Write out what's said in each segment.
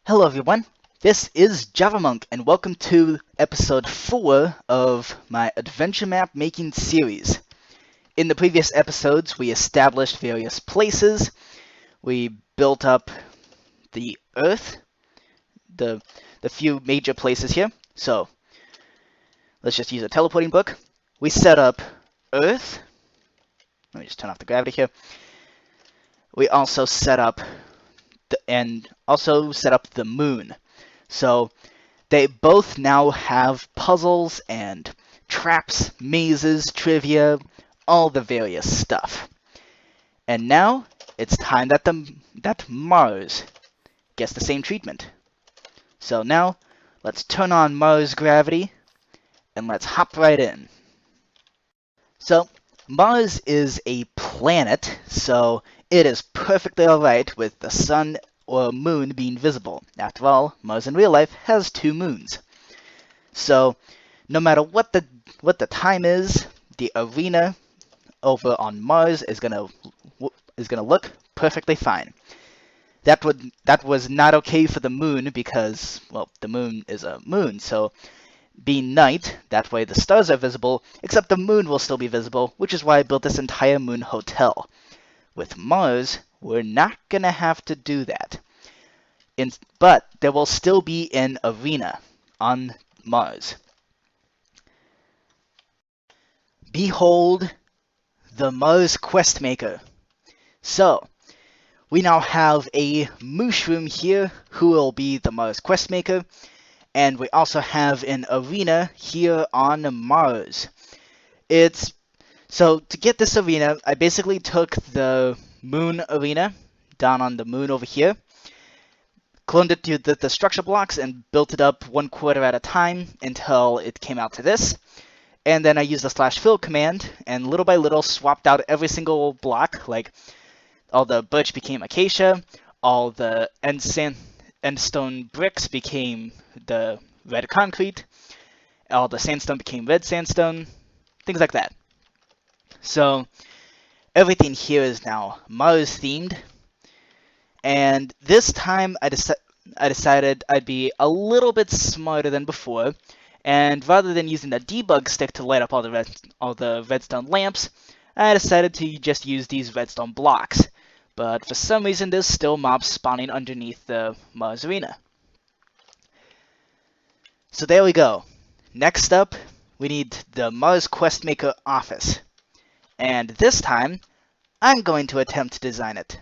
Hello everyone, this is Javamonk and welcome to episode 4 of my adventure map making series. In the previous episodes we established various places, we built up the Earth, the few major places here. So let's just use a teleporting book. We set up Earth, let me just turn off the gravity here. We also set up the moon. So they both now have puzzles and traps, mazes, trivia, all the various stuff. And now it's time that Mars gets the same treatment. So now let's turn on Mars gravity and let's hop right in. So Mars is a planet, so it is perfectly alright with the sun or moon being visible. After all, Mars in real life has 2 moons. So no matter what the time is, the arena over on Mars is gonna look perfectly fine. That was not okay for the moon because, well, the moon is a moon, so being night, that way the stars are visible, except the moon will still be visible, which is why I built this entire moon hotel. With Mars, we're not gonna have to do that. But there will still be an arena on Mars. Behold the Mars Quest Maker. So, we now have a mushroom here who will be the Mars Quest Maker, and we also have an arena here on Mars. So to get this arena, I basically took the moon arena down on the moon over here, cloned it to the structure blocks and built it up 1/4 at a time until it came out to this. And then I used the /fill command and little by little swapped out every single block, like all the birch became acacia, all the endstone bricks became the red concrete, all the sandstone became red sandstone, things like that. So everything here is now Mars themed, and this time I decided I'd be a little bit smarter than before, and rather than using the debug stick to light up all the redstone lamps, I decided to just use these redstone blocks. But for some reason there's still mobs spawning underneath the Mars arena. So there we go. Next up, we need the Mars Quest Maker office. And this time, I'm going to attempt to design it.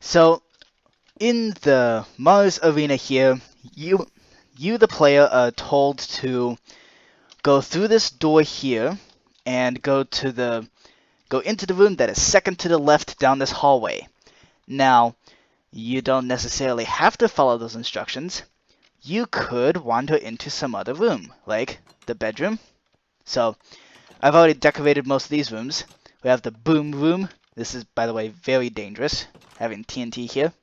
So, in the Mars arena here, you the player are told to go through this door here and go into the room that is second to the left down this hallway. Now, you don't necessarily have to follow those instructions. You could wander into some other room, like the bedroom. So, I've already decorated most of these rooms. We have the boom room. This is, by the way, very dangerous, having TNT here.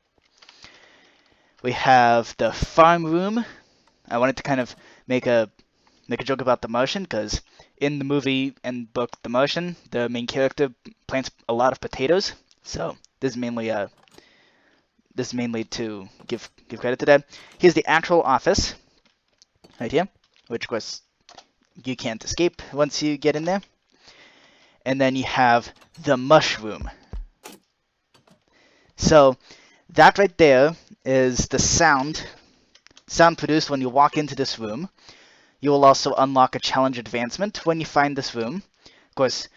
We have the farm room. I wanted to kind of make a joke about the Martian, because in the movie and book The Martian, the main character plants a lot of potatoes. So this is mainly to give credit to that. Here's the actual office, right here, which of course you can't escape once you get in there. And then you have the mushroom. So that right there is the sound produced when you walk into this room. You will also unlock a challenge advancement when you find this room. Of course,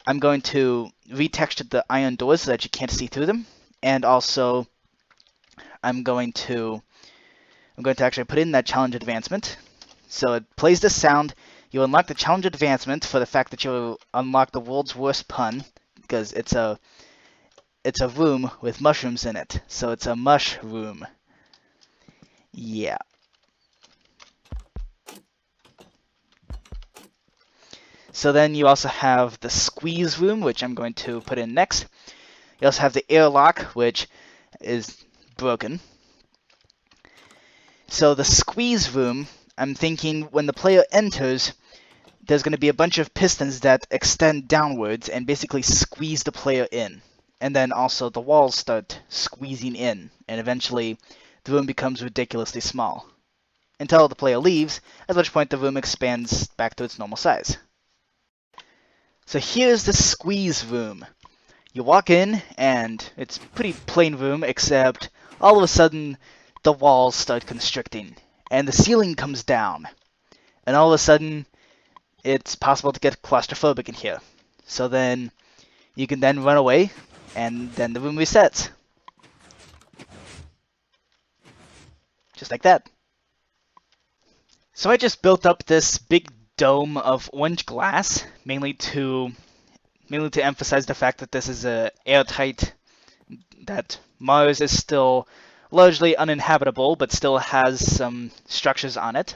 I'm going to retexture the iron doors so that you can't see through them, and also I'm going to actually put in that challenge advancement. So it plays this sound. You unlock the challenge advancement for the fact that you unlock the world's worst pun, because it's a room with mushrooms in it. So it's a mushroom. Yeah. So then you also have the squeeze room, which I'm going to put in next. You also have the airlock, which is broken. So the squeeze room, I'm thinking when the player enters, there's going to be a bunch of pistons that extend downwards and basically squeeze the player in. And then also the walls start squeezing in, and eventually the room becomes ridiculously small, until the player leaves, at which point the room expands back to its normal size. So here's the squeeze room. You walk in, and it's a pretty plain room, except all of a sudden the walls start constricting, and the ceiling comes down, and all of a sudden it's possible to get claustrophobic in here. So then you can then run away, and then the room resets. Just like that. So I just built up this big dome of orange glass, mainly to emphasize the fact that this is airtight, that Mars is still largely uninhabitable, but still has some structures on it.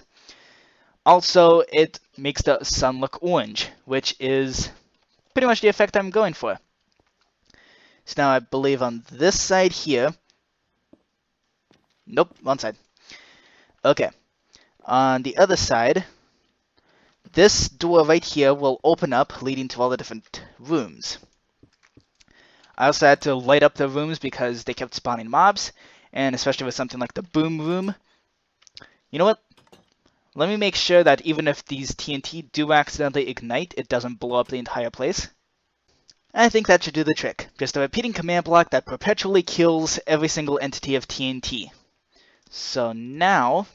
Also, it makes the sun look orange, which is pretty much the effect I'm going for. So now I believe on this side here... Nope, wrong side. Okay. On the other side, this door right here will open up, leading to all the different rooms. I also had to light up the rooms because they kept spawning mobs, and especially with something like the boom room. You know what? Let me make sure that even if these TNT do accidentally ignite, it doesn't blow up the entire place. I think that should do the trick. Just a repeating command block that perpetually kills every single entity of TNT. So now,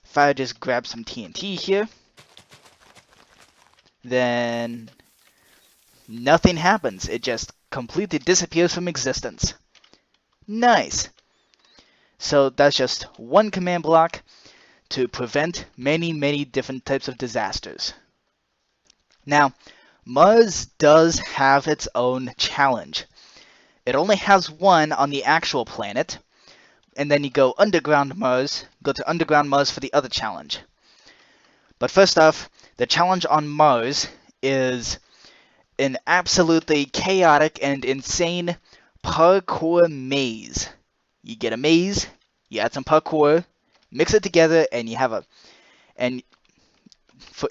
if I just grab some TNT here, then nothing happens. It just completely disappears from existence. Nice. So that's just one command block to prevent many, many different types of disasters. Now, Mars does have its own challenge. It only has one on the actual planet, and then you go to underground Mars for the other challenge. But first off, the challenge on Mars is an absolutely chaotic and insane parkour maze. You get a maze, you add some parkour, mix it together, and you have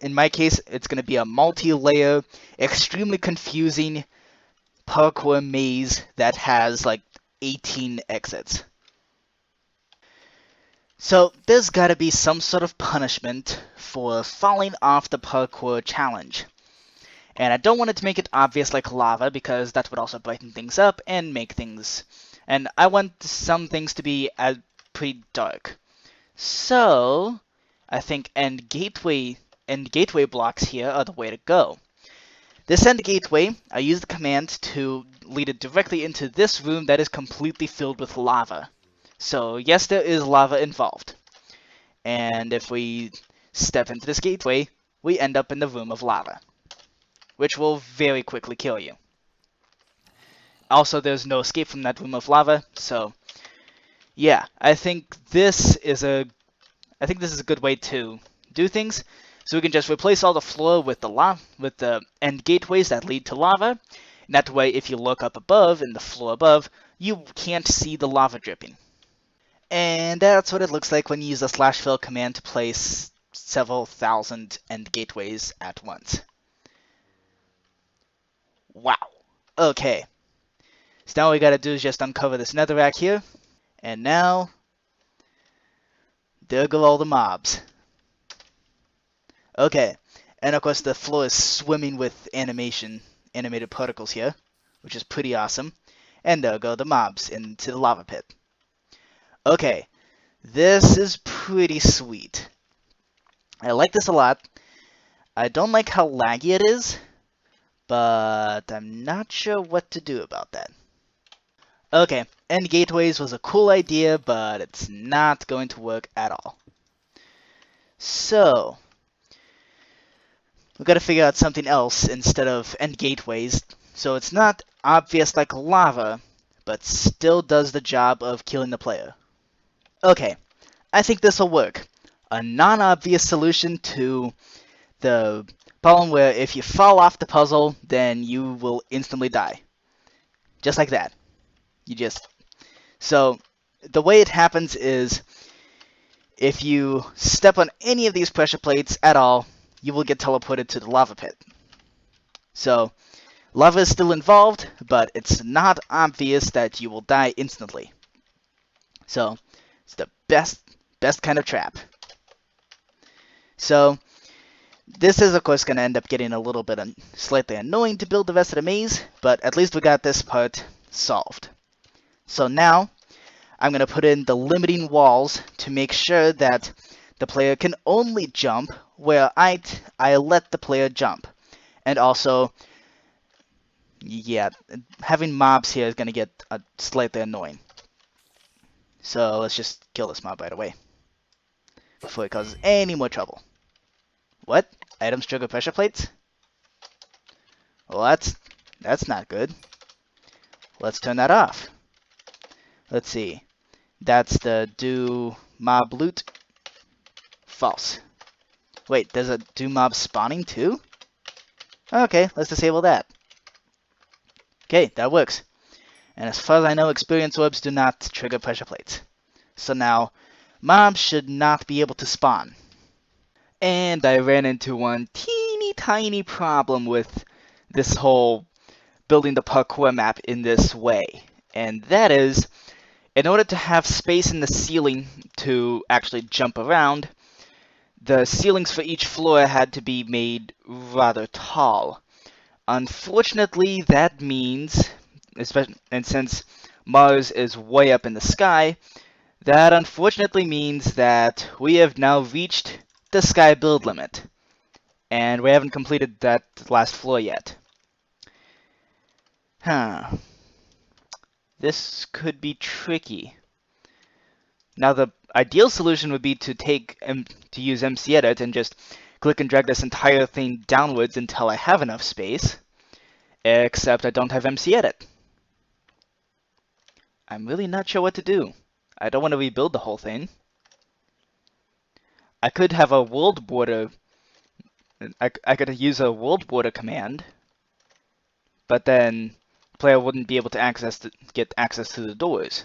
in my case, it's going to be a multi-layer, extremely confusing parkour maze that has like 18 exits. So there's got to be some sort of punishment for falling off the parkour challenge. And I don't want it to make it obvious like lava, because that would also brighten things up and make things... And I want some things to be pretty dark. So I think end gateway blocks here are the way to go. This end gateway, I use the command to lead it directly into this room that is completely filled with lava. So yes, there is lava involved. And if we step into this gateway, we end up in the room of lava, which will very quickly kill you. Also, there's no escape from that room of lava, so yeah, I think this is a good way to do things. So we can just replace all the floor with the end gateways that lead to lava. And that way, if you look up above, in the floor above, you can't see the lava dripping. And that's what it looks like when you use the /fill command to place several thousand end gateways at once. Wow. Okay. So now all we gotta do is just uncover this netherrack here. And now, there go all the mobs. Okay. And of course the floor is swimming with animated particles here, which is pretty awesome. And there go the mobs into the lava pit. Okay. This is pretty sweet. I like this a lot. I don't like how laggy it is, but I'm not sure what to do about that. Okay, end gateways was a cool idea, but it's not going to work at all. So, we've got to figure out something else instead of end gateways, so it's not obvious like lava, but still does the job of killing the player. Okay, I think this will work. A non-obvious solution to the problem where if you fall off the puzzle, then you will instantly die. Just like that. So, the way it happens is, if you step on any of these pressure plates at all, you will get teleported to the lava pit. So, lava is still involved, but it's not obvious that you will die instantly. So, It's the best kind of trap. So this is, of course, going to end up getting a little bit slightly annoying to build the rest of the maze, but at least we got this part solved. So now I'm going to put in the limiting walls to make sure that the player can only jump where I let the player jump. And also, yeah, having mobs here is going to get slightly annoying. So let's just kill this mob right away before it causes any more trouble. What? Items trigger pressure plates? Well, that's not good. Let's turn that off. Let's see. That's the do mob loot. False. Wait, there's a do mob spawning too? Okay, let's disable that. Okay, that works. And as far as I know, experience orbs do not trigger pressure plates. So now, mobs should not be able to spawn. And I ran into one teeny tiny problem with this whole building the parkour map in this way. And that is, in order to have space in the ceiling to actually jump around, the ceilings for each floor had to be made rather tall. Unfortunately, that means, and since Mars is way up in the sky, that unfortunately means that we have now reached the sky build limit. And we haven't completed that last floor yet. This could be tricky. Now the ideal solution would be to use MC-Edit and just click and drag this entire thing downwards until I have enough space. Except I don't have MC-Edit. I'm really not sure what to do. I don't want to rebuild the whole thing. I could have a world border. I could use a world border command, but then the player wouldn't be able to get access to the doors.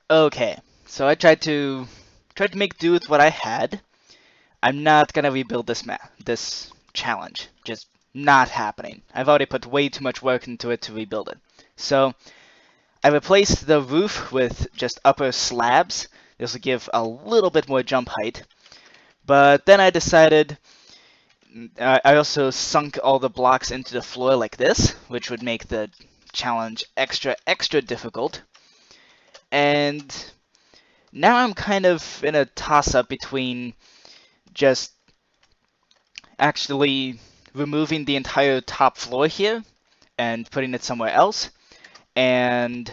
Okay, so I tried to make do with what I had. I'm not gonna rebuild this challenge. Just not happening. I've already put way too much work into it to rebuild it. So I replaced the roof with just upper slabs. This will give a little bit more jump height. But then I decided, I also sunk all the blocks into the floor like this, which would make the challenge extra difficult. And now I'm kind of in a toss-up between just actually removing the entire top floor here and putting it somewhere else, and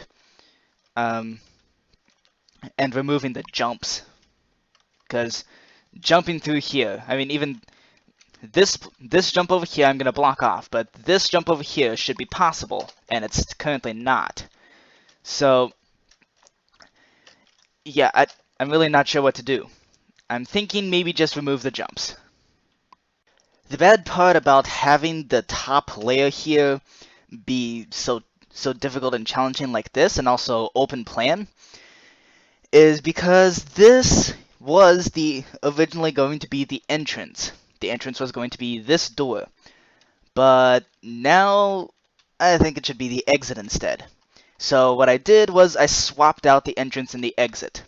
removing the jumps, because jumping through here, I mean, even this jump over here I'm gonna block off, but this jump over here should be possible, and it's currently not. So yeah, I'm really not sure what to do. I'm thinking maybe just remove the jumps. The bad part about having the top layer here be so difficult and challenging like this, and also open plan, is because this was originally going to be the entrance. The entrance was going to be this door. But now I think it should be the exit instead. So what I did was I swapped out the entrance and the exit.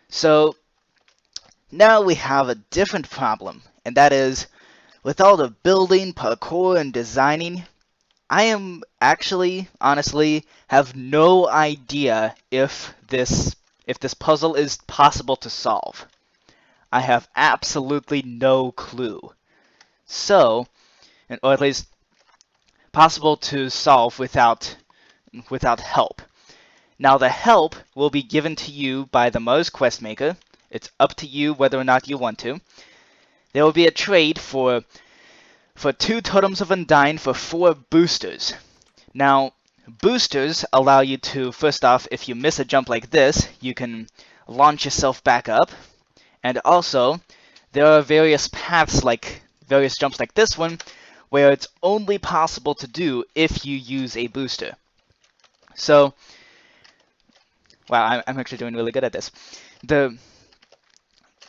So now we have a different problem, and that is, with all the building, parkour, and designing, I am actually, honestly, have no idea if this puzzle is possible to solve. I have absolutely no clue. So, or at least possible to solve without help. Now the help will be given to you by the Mars quest maker. It's up to you whether or not you want to. There will be a trade for 2 totems of Undyne for 4 boosters. Now, boosters allow you to, first off, if you miss a jump like this, you can launch yourself back up. And also, there are various paths, like various jumps like this one, where it's only possible to do if you use a booster. So, wow, I'm actually doing really good at this.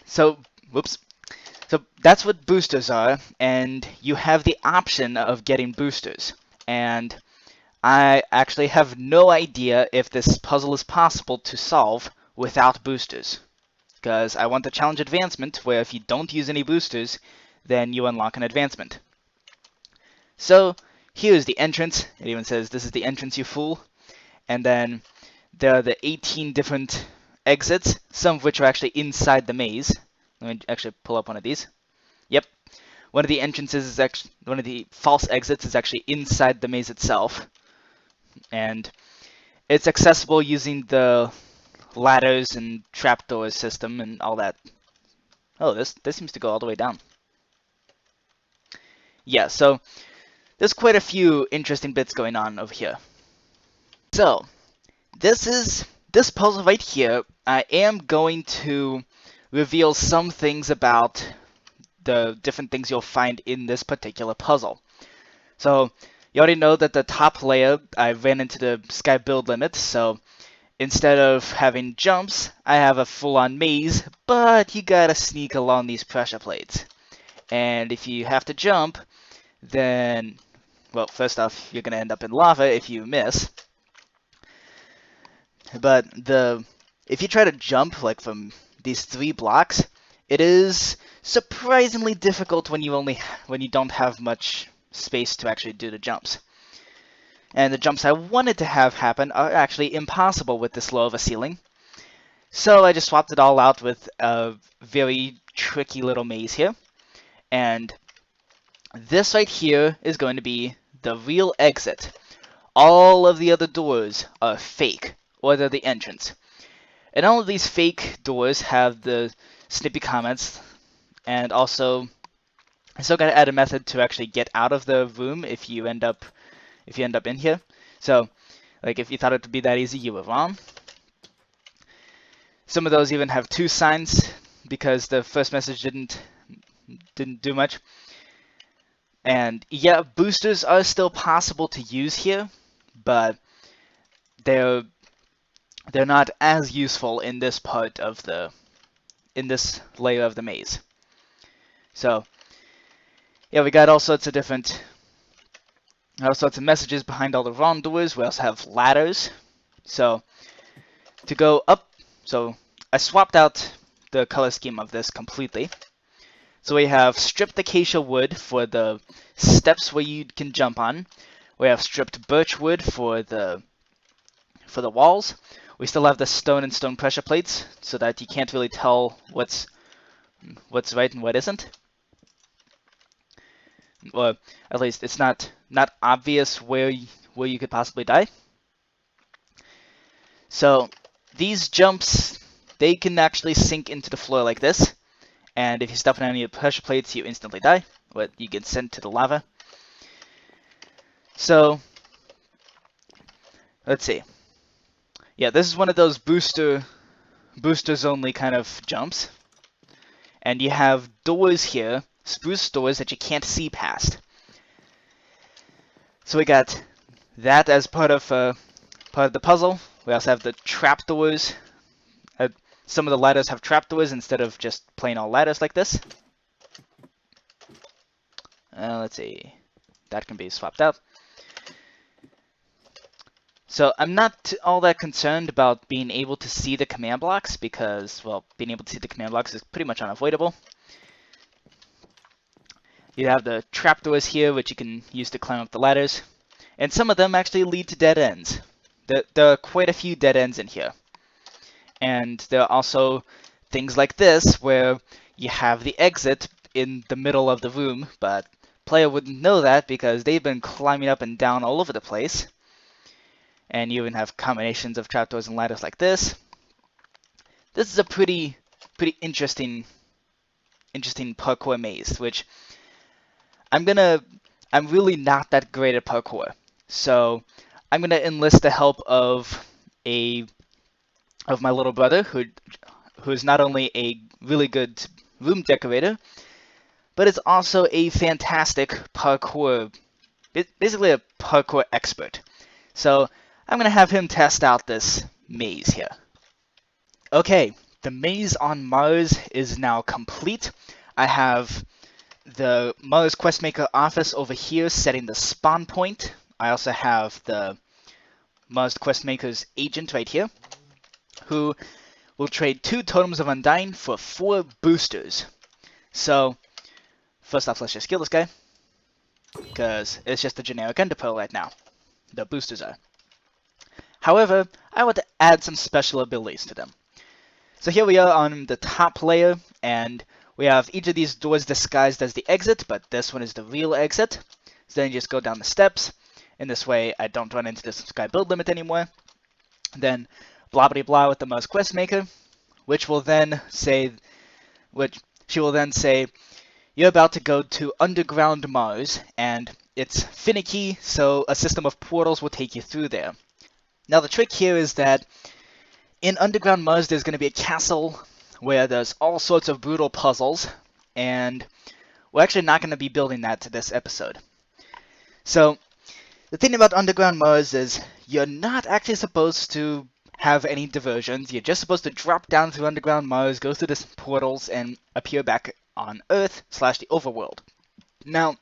So that's what boosters are, and you have the option of getting boosters. And I actually have no idea if this puzzle is possible to solve without boosters. Because I want the challenge advancement, where if you don't use any boosters, then you unlock an advancement. So, here's the entrance. It even says, "This is the entrance, you fool." And then there are the 18 different exits, some of which are actually inside the maze. Let me actually pull up one of these. Yep. One of the entrances is actually, one of the false exits is actually inside the maze itself. And it's accessible using the ladders and trapdoors system and all that. Oh, this seems to go all the way down. Yeah, so there's quite a few interesting bits going on over here. So, this puzzle right here. I am going to reveal some things about the different things you'll find in this particular puzzle. So, you already know that the top layer, I ran into the sky build limit, so instead of having jumps, I have a full-on maze, but you gotta sneak along these pressure plates. And if you have to jump, then, well, first off, you're gonna end up in lava if you miss. But if you try to jump, like from these 3 blocks, it is surprisingly difficult when you don't have much space to actually do the jumps. And the jumps I wanted to have happen are actually impossible with this low of a ceiling. So I just swapped it all out with a very tricky little maze here. And this right here is going to be the real exit. All of the other doors are fake, or they're the entrance. And all of these fake doors have the snippy comments, and also I still gotta add a method to actually get out of the room if you end up in here. So, like, if you thought it would be that easy, you were wrong. Some of those even have 2 signs because the first message didn't do much. And yeah, boosters are still possible to use here, but they're not as useful in this part of this layer of the maze. So yeah, we got all sorts of messages behind all the wrong doors. We also have ladders. So to go up, so I swapped out the color scheme of this completely. So we have stripped acacia wood for the steps where you can jump on. We have stripped birch wood for the walls. We still have the stone and stone pressure plates, so that you can't really tell what's right and what isn't. Or at least it's not obvious where you could possibly die. So these jumps, they can actually sink into the floor like this, and if you step on any of the pressure plates, you instantly die, or you get sent to the lava. So let's see. Yeah, this is one of those boosters only kind of jumps. And you have doors here, spruce doors that you can't see past. So we got that as part of the puzzle. We also have the trapdoors. Some of the ladders have trapdoors instead of just plain old ladders like this. Let's see. That can be swapped out. So I'm not all that concerned about being able to see the command blocks because, well, being able to see the command blocks is pretty much unavoidable. You have the trapdoors here, which you can use to climb up the ladders. And some of them actually lead to dead ends. There are quite a few dead ends in here. And there are also things like this, where you have the exit in the middle of the room, but player wouldn't know that because they've been climbing up and down all over the place. And you even have combinations of trapdoors and ladders like this. This is a pretty interesting parkour maze, which I'm really not that great at parkour. So I'm gonna enlist the help of my little brother, who is not only a really good room decorator, but is also a fantastic parkour, basically a parkour expert. So I'm gonna have him test out this maze here. Okay, the maze on Mars is now complete. I have the Mars Questmaker office over here setting the spawn point I also have the Must Quest Maker's agent right here, who will trade 2 Totems of Undying for 4 boosters. So, first off, let's just kill this guy, because it's just a generic Ender Pearl right now. The boosters are. However, I want to add some special abilities to them. So here we are on the top layer, and we have each of these doors disguised as the exit, but this one is the real exit. So then you just go down the steps, and this way I don't run into this sky build limit anymore. Then blah blah blah with the Mars Quest Maker, which she will then say, you're about to go to underground Mars, and it's finicky, so a system of portals will take you through there. Now the trick here is that in underground Mars there's going to be a castle where there's all sorts of brutal puzzles, and we're actually not going to be building that to this episode. So the thing about underground Mars is you're not actually supposed to have any diversions. You're just supposed to drop down through underground Mars, go through the portals, and appear back on Earth / the overworld. Now,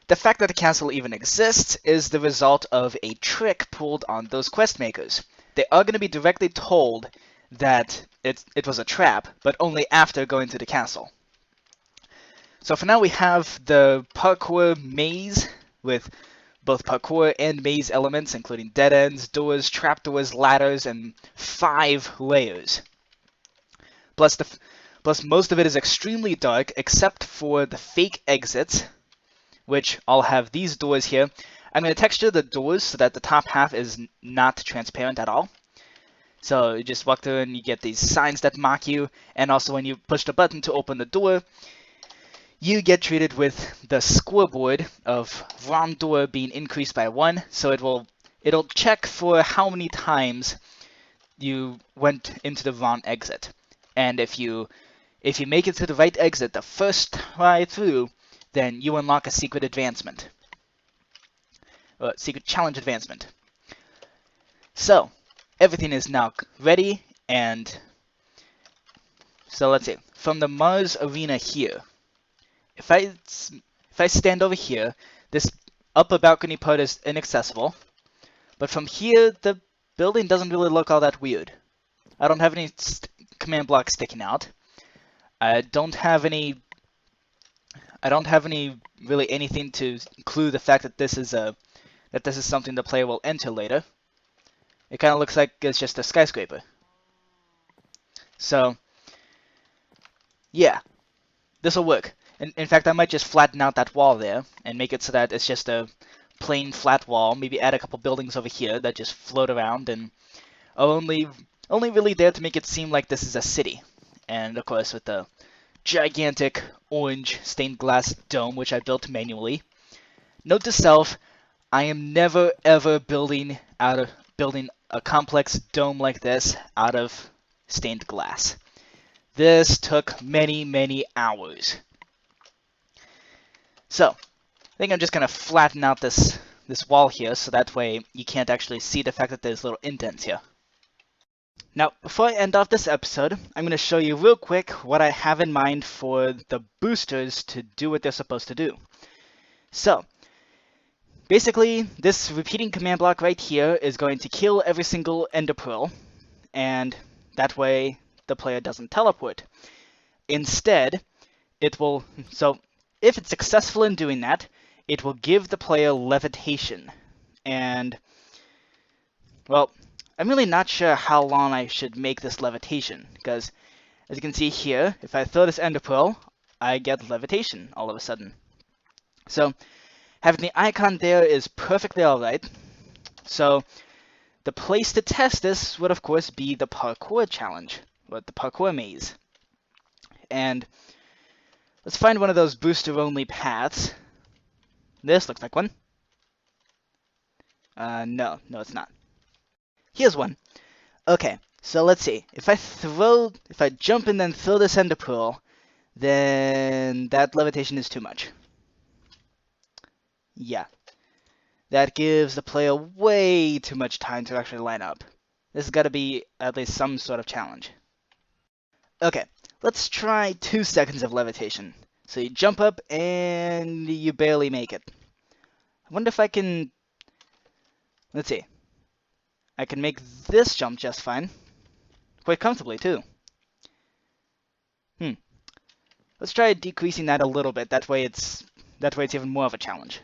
the fact that the castle even exists is the result of a trick pulled on those quest makers. They are going to be directly told that it was a trap, but only after going to the castle. So for now we have the Parkwood Maze with both parkour and maze elements, including dead ends, doors, trapdoors, ladders, and 5 layers. Plus most of it is extremely dark, except for the fake exits, which I'll have these doors here. I'm going to texture the doors so that the top half is not transparent at all. So you just walk through and you get these signs that mock you, and also when you push the button to open the door, you get treated with the scoreboard of wrong door being increased by 1, so it'll check for how many times you went into the wrong exit. And if you make it to the right exit the first try through, then you unlock a secret advancement. Secret challenge advancement. So, everything is now ready, and so let's see. From the Mars Arena here, if I stand over here, this upper balcony part is inaccessible, but from here, the building doesn't really look all that weird. I don't have any command blocks sticking out. I don't have any really anything to clue the fact that this is something the player will enter later. It kind of looks like it's just a skyscraper. So, yeah, this will work. In fact, I might just flatten out that wall there and make it so that it's just a plain flat wall. Maybe add a couple buildings over here that just float around and are only really there to make it seem like this is a city. And of course, with the gigantic orange stained glass dome, which I built manually. Note to self: I am never ever building a complex dome like this out of stained glass. This took many hours. So, I think I'm just going to flatten out this wall here, so that way you can't actually see the fact that there's little indents here. Now, before I end off this episode, I'm going to show you real quick what I have in mind for the boosters to do what they're supposed to do. So, basically, this repeating command block right here is going to kill every single Ender Pearl, and that way the player doesn't teleport. Instead, it will... So, if it's successful in doing that, it will give the player levitation. And, well, I'm really not sure how long I should make this levitation, because, as you can see here, if I throw this Ender Pearl, I get levitation all of a sudden. So, having the icon there is perfectly alright. So, the place to test this would, of course, be the parkour challenge, or the parkour maze. And let's find one of those booster-only paths. This looks like one. No, it's not. Here's one. Okay, so let's see. If I jump and then throw this Ender Pearl, then that levitation is too much. Yeah. That gives the player way too much time to actually line up. This has got to be at least some sort of challenge. Okay, let's try 2 seconds of levitation. So you jump up and you barely make it. I wonder if I can Let's see. I can make this jump just fine. Quite comfortably, too. Let's try decreasing that a little bit. That way it's even more of a challenge.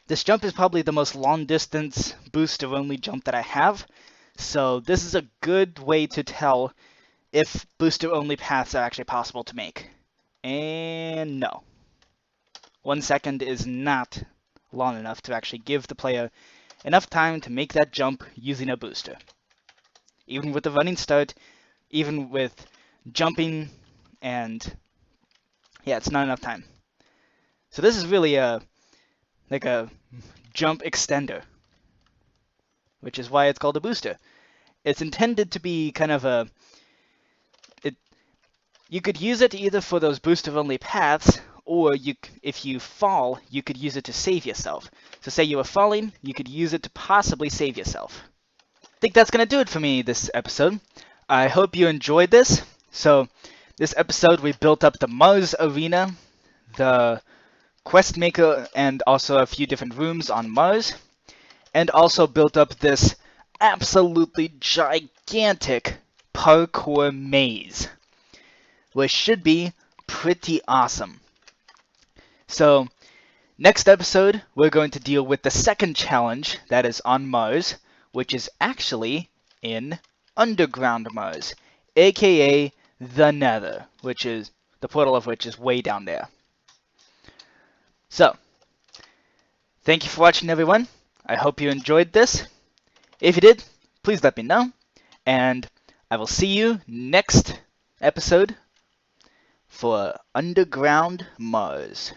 This jump is probably the most long-distance booster-only jump that I have, so this is a good way to tell if booster-only paths are actually possible to make. And no. 1 second is not long enough to actually give the player enough time to make that jump using a booster. Even with the running start, even with jumping, and yeah, it's not enough time. So this is really like a jump extender, which is why it's called a booster. It's intended to be kind of you could use it either for those booster-only paths, or if you fall, you could use it to save yourself. So say you were falling, you could use it to possibly save yourself. I think that's going to do it for me this episode. I hope you enjoyed this. So this episode, we built up the Mars Arena, the Quest Maker, and also a few different rooms on Mars, and also built up this absolutely gigantic parkour maze, which should be pretty awesome. So, next episode, we're going to deal with the second challenge that is on Mars, which is actually in underground Mars, aka the Nether, which is the portal of which is way down there. So, thank you for watching, everyone. I hope you enjoyed this. If you did, please let me know, and I will see you next episode for Underground Mars.